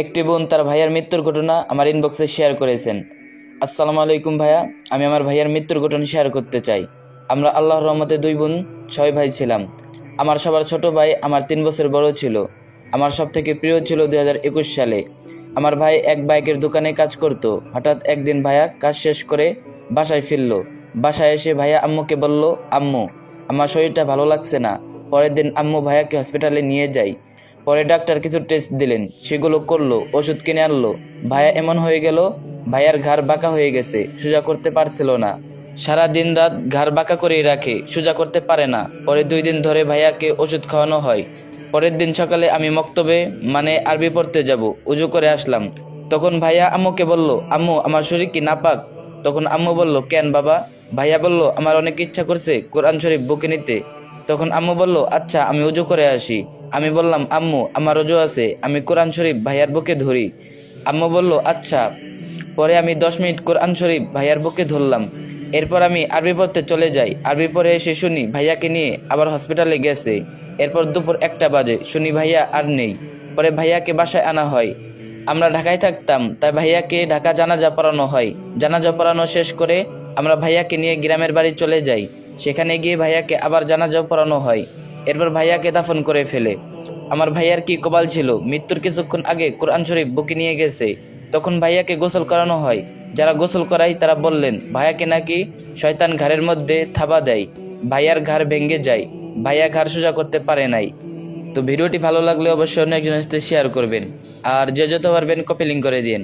একটি বোন তার ভাইয়ার মৃত্যুর ঘটনা আমার ইনবক্সে শেয়ার করেছেন। আসসালামু আলাইকুম ভাইয়া, আমি আমার ভাইয়ার মৃত্যুর ঘটনা শেয়ার করতে চাই। আমরা আল্লাহর রহমতে 2 বোন 6 ভাই ছিলাম। আমার সবার ছোট ভাই আমার 3 বছর বড় ছিল। আমার সবথেকে প্রিয় ছিল 2021 সালে। আমার ভাই এক বাইকের দোকানে কাজ করত। হঠাৎ একদিন ভাইয়া কাজ শেষ করে বাসায় ফিরল। বাসায় এসে ভাইয়া আম্মুকে বলল, আম্মু আমার শরীরটা ভালো লাগছে না। পরের দিন আম্মু ভাইয়াকে হসপিটালে নিয়ে যায়। পরে ডাক্তার কিছু টেস্ট দিলেন, সেগুলো করলো, ওষুধ কিনে আনলো। ভাইয়া এমন হয়ে গেল, ভাইয়ার ঘাড় বাঁকা হয়ে গেছে, সোজা করতে পারছিল না। সারা দিন রাত ঘাড় বাঁকা করেই রাখে, সোজা করতে পারে না। পরে 2 দিন ধরে ভাইয়াকে ওষুধ খাওয়ানো হয়। পরের দিন সকালে আমি মক্তবে আরবি পড়তে যাব, উজু করে আসলাম। তখন ভাইয়া আম্মুকে বলল, আম্মু আমার শরীর কি নাপাক? তখন আম্মু বলল, কেন বাবা? ভাইয়া বলল, আমার অনেক ইচ্ছা করছে কোরআন শরীফ বুকে নিতে। তখন আম্মু বলল, আচ্ছা আমি উজু করে আসি। আমি বললাম, আম্মু আমার অজু আছে, আমি কোরআন শরীফ ভাইয়ার বুকে ধরি। আম্মু বলল, আচ্ছা। পরে আমি 10 মিনিট কোরআন শরীফ ভাইয়ার বুকে ধরলাম। এরপর আমি আরবি পড়তে চলে যাই। আরবি পড়ে এসে শুনি ভাইয়াকে নিয়ে আবার হসপিটালে গেছে। এরপর দুপুর 1টা বাজে, শুনি ভাইয়া আর নেই। পরে ভাইয়াকে বাসায় আনা হয়। আমরা ঢাকায় থাকতাম, তাই ভাইয়াকে ঢাকা জানাজা পড়ানো হয়। জানাজা পড়ানো শেষ করে আমরা ভাইয়াকে নিয়ে গ্রামের বাড়ি চলে যাই। সেখানে গিয়ে ভাইয়াকে আবার জানাজা পড়ানো হয়। এরপর ভাইয়াকে দাফন করে ফেলে। আমার ভাইয়ার কি কপাল ছিল, মৃত্যুর কিছুক্ষণ আগে কোরআন শরীফ বুকে নিয়ে গেছে। তখন ভাইয়াকে গোসল করানো হয়। যারা গোসল করায় তারা বললেন ভাইয়াকে নাকি শয়তান ঘাড়ের মধ্যে থাবা দেয়, ভাইয়ার ঘাড় ভেঙে যায়, ভাইয়া ঘাড় সোজা করতে পারে নাই। তো ভিডিওটি ভালো লাগলে অবশ্যই অন্য একজনের সাথে শেয়ার করবেন, আর যে যত পারবেন কপি লিঙ্ক করে দিন।